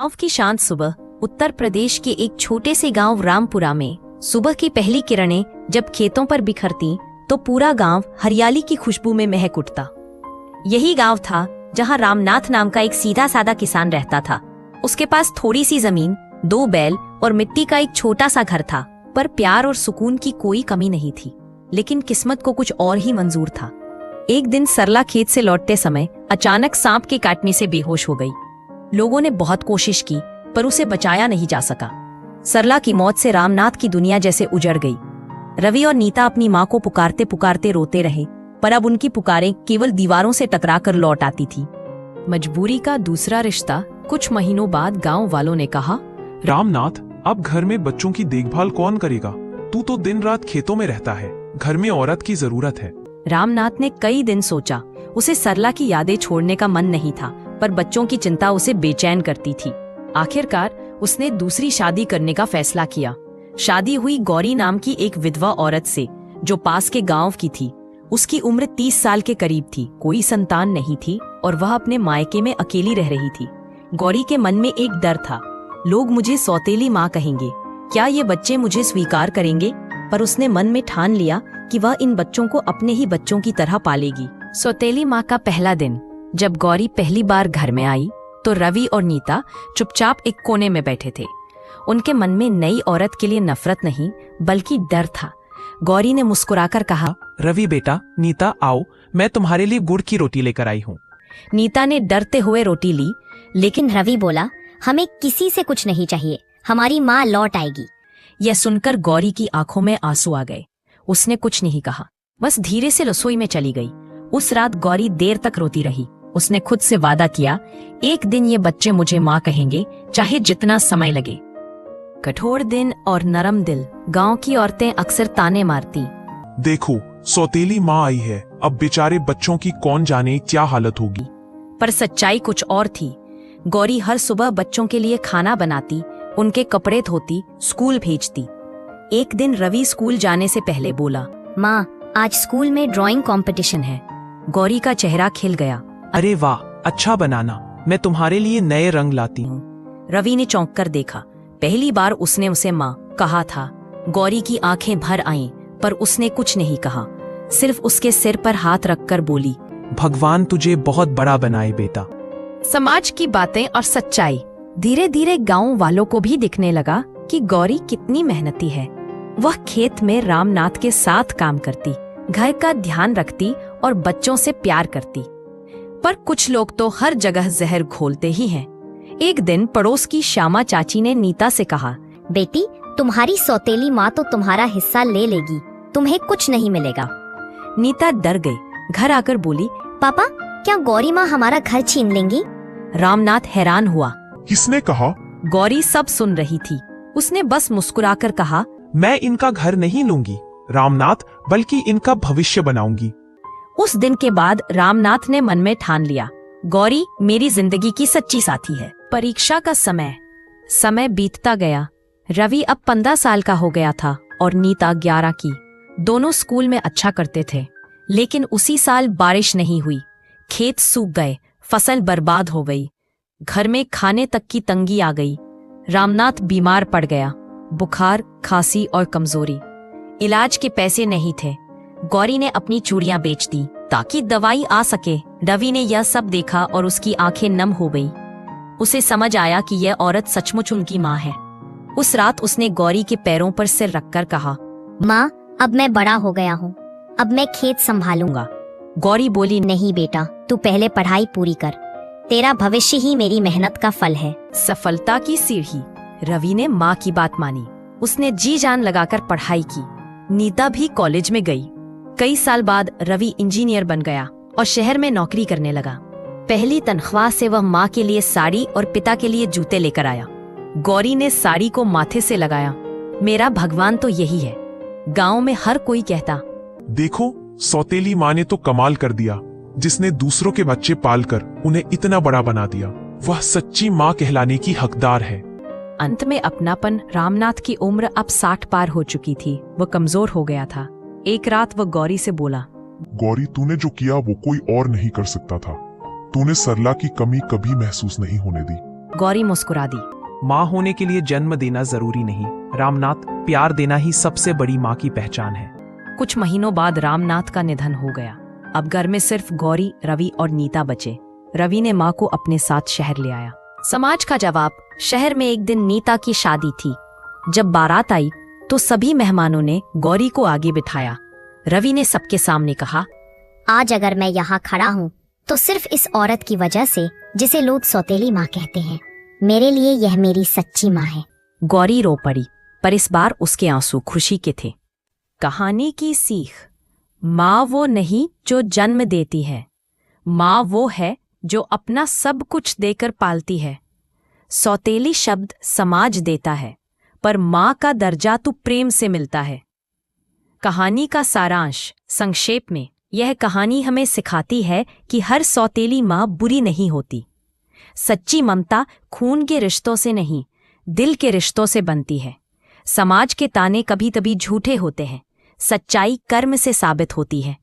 गांव की शांत सुबह उत्तर प्रदेश के एक छोटे से गांव रामपुरा में सुबह की पहली किरणें जब खेतों पर बिखरती तो पूरा गांव हरियाली की खुशबू में महक उठता। यही गांव था जहां रामनाथ नाम का एक सीधा साधा किसान रहता था। उसके पास थोड़ी सी जमीन, 2 बैल और मिट्टी का एक छोटा सा घर था, पर प्यार और सुकून की कोई कमी नहीं थी। लेकिन किस्मत को कुछ और ही मंजूर था। एक दिन सरला खेत से लौटते समय अचानक सांप के काटने से बेहोश हो गई। लोगों ने बहुत कोशिश की पर उसे बचाया नहीं जा सका। सरला की मौत से रामनाथ की दुनिया जैसे उजड़ गई। रवि और नीता अपनी माँ को पुकारते पुकारते रोते रहे, पर अब उनकी पुकारें केवल दीवारों से टकराकर लौट आती थी। मजबूरी का दूसरा रिश्ता। कुछ महीनों बाद गांव वालों ने कहा, रामनाथ, अब घर में बच्चों की देखभाल कौन करेगा? तू तो दिन रात खेतों में रहता है। घर में औरत की जरूरत है। रामनाथ ने कई दिन सोचा। उसे सरला की यादें छोड़ने का मन नहीं था, पर बच्चों की चिंता उसे बेचैन करती थी। आखिरकार उसने दूसरी शादी करने का फैसला किया। शादी हुई गौरी नाम की एक विधवा औरत से, जो पास के गांव की थी। उसकी उम्र 30 साल के करीब थी। कोई संतान नहीं थी और वह अपने मायके में अकेली रह रही थी। गौरी के मन में एक डर था, लोग मुझे सौतेली माँ कहेंगे, क्या ये बच्चे मुझे स्वीकार करेंगे? पर उसने मन में ठान लिया कि वह इन बच्चों को अपने ही बच्चों की तरह पालेगी। सौतेली माँ का पहला दिन। जब गौरी पहली बार घर में आई तो रवि और नीता चुपचाप एक कोने में बैठे थे। उनके मन में नई औरत के लिए नफरत नहीं बल्कि डर था। गौरी ने मुस्कुराकर कहा, रवि बेटा, नीता आओ, मैं तुम्हारे लिए गुड़ की रोटी लेकर आई हूँ। नीता ने डरते हुए रोटी ली, लेकिन रवि बोला, हमें किसी से कुछ नहीं चाहिए, हमारी माँ लौट आएगी। यह सुनकर गौरी की आंखों में आंसू आ गए। उसने कुछ नहीं कहा, बस धीरे से रसोई में चली गई। उस रात गौरी देर तक रोती रही। उसने खुद से वादा किया, एक दिन ये बच्चे मुझे माँ कहेंगे, चाहे जितना समय लगे। कठोर दिन और नरम दिल। गांव की औरतें अक्सर ताने मारती, देखो, सौतेली माँ आई है, अब बेचारे बच्चों की कौन जाने क्या हालत होगी। पर सच्चाई कुछ और थी। गौरी हर सुबह बच्चों के लिए खाना बनाती, उनके कपड़े धोती, स्कूल भेजती। एक दिन रवि स्कूल जाने से पहले बोला, माँ, आज स्कूल में ड्राइंग कंपटीशन है। गौरी का चेहरा खिल गया। अरे वाह, अच्छा बनाना, मैं तुम्हारे लिए नए रंग लाती हूँ। रवि ने चौंक कर देखा। पहली बार उसने उसे माँ कहा था। गौरी की आंखें भर आईं, पर उसने कुछ नहीं कहा, सिर्फ उसके सिर पर हाथ रखकर बोली, भगवान तुझे बहुत बड़ा बनाए बेटा। समाज की बातें और सच्चाई। धीरे धीरे गांव वालों को भी दिखने लगा कि गौरी कितनी मेहनती है। वह खेत में रामनाथ के साथ काम करती, घर का ध्यान रखती और बच्चों से प्यार करती। पर कुछ लोग तो हर जगह जहर घोलते ही हैं। एक दिन पड़ोस की श्यामा चाची ने नीता से कहा, बेटी, तुम्हारी सौतेली माँ तो तुम्हारा हिस्सा ले लेगी, तुम्हें कुछ नहीं मिलेगा। नीता डर गई। घर आकर बोली, पापा, क्या गौरी माँ हमारा घर छीन लेंगी? रामनाथ हैरान हुआ। किसने कहा? गौरी सब सुन रही थी। उसने बस मुस्कुराकर कहा, मैं इनका घर नहीं लूंगी रामनाथ, बल्कि इनका भविष्य बनाऊंगी। उस दिन के बाद रामनाथ ने मन में ठान लिया, गौरी मेरी जिंदगी की सच्ची साथी है। परीक्षा का समय बीतता गया। रवि अब 15 साल का हो गया था और नीता 11 की। दोनों स्कूल में अच्छा करते थे, लेकिन उसी साल बारिश नहीं हुई। खेत सूख गए, फसल बर्बाद हो गई, घर में खाने तक की तंगी आ गई। रामनाथ बीमार पड़ गया, बुखार, खांसी और कमजोरी। इलाज के पैसे नहीं थे। गौरी ने अपनी चूड़ियां बेच दी ताकि दवाई आ सके। रवि ने यह सब देखा और उसकी आंखें नम हो गई। उसे समझ आया कि यह औरत सचमुच उनकी माँ है। उस रात उसने गौरी के पैरों पर सिर रखकर कहा, माँ, अब मैं बड़ा हो गया हूँ, अब मैं खेत संभालूंगा। गौरी बोली, नहीं बेटा, तू पहले पढ़ाई पूरी कर, तेरा भविष्य ही मेरी मेहनत का फल है। सफलता की सीढ़ी। रवि ने माँ की बात मानी। उसने जी जान लगाकर पढ़ाई की। नीता भी कॉलेज में गई। कई साल बाद रवि इंजीनियर बन गया और शहर में नौकरी करने लगा। पहली तनख्वाह से वह माँ के लिए साड़ी और पिता के लिए जूते लेकर आया। गौरी ने साड़ी को माथे से लगाया। मेरा भगवान तो यही है। गांव में हर कोई कहता, देखो, सौतेली माँ ने तो कमाल कर दिया, जिसने दूसरों के बच्चे पालकर उन्हें इतना बड़ा बना दिया। वह सच्ची माँ कहलाने की हकदार है। अंत में अपनापन। रामनाथ की उम्र अब 60 पार हो चुकी थी। वह कमजोर हो गया था। एक रात वह गौरी से बोला, गौरी, तूने जो किया वो कोई और नहीं कर सकता था। तूने सरला की कमी कभी महसूस नहीं होने दी। गौरी मुस्कुरा दी। माँ होने के लिए जन्म देना जरूरी नहीं रामनाथ, प्यार देना ही सबसे बड़ी माँ की पहचान है। कुछ महीनों बाद रामनाथ का निधन हो गया। अब घर में सिर्फ गौरी, रवि और नीता बचे। रवि ने माँ को अपने साथ शहर ले आया। समाज का जवाब। शहर में एक दिन नीता की शादी थी। जब बारात आई तो सभी मेहमानों ने गौरी को आगे बिठाया। रवि ने सबके सामने कहा, आज अगर मैं यहाँ खड़ा हूँ तो सिर्फ इस औरत की वजह से जिसे लोग सौतेली माँ कहते हैं। मेरे लिए यह मेरी सच्ची माँ है। गौरी रो पड़ी, पर इस बार उसके आंसू खुशी के थे। कहानी की सीख। माँ वो नहीं जो जन्म देती है, माँ वो है जो अपना सब कुछ देकर पालती है। सौतेली शब्द समाज देता है, पर माँ का दर्जा तो प्रेम से मिलता है। कहानी का सारांश संक्षेप में, यह कहानी हमें सिखाती है कि हर सौतेली माँ बुरी नहीं होती। सच्ची ममता खून के रिश्तों से नहीं, दिल के रिश्तों से बनती है। समाज के ताने कभी कभी झूठे होते हैं, सच्चाई कर्म से साबित होती है।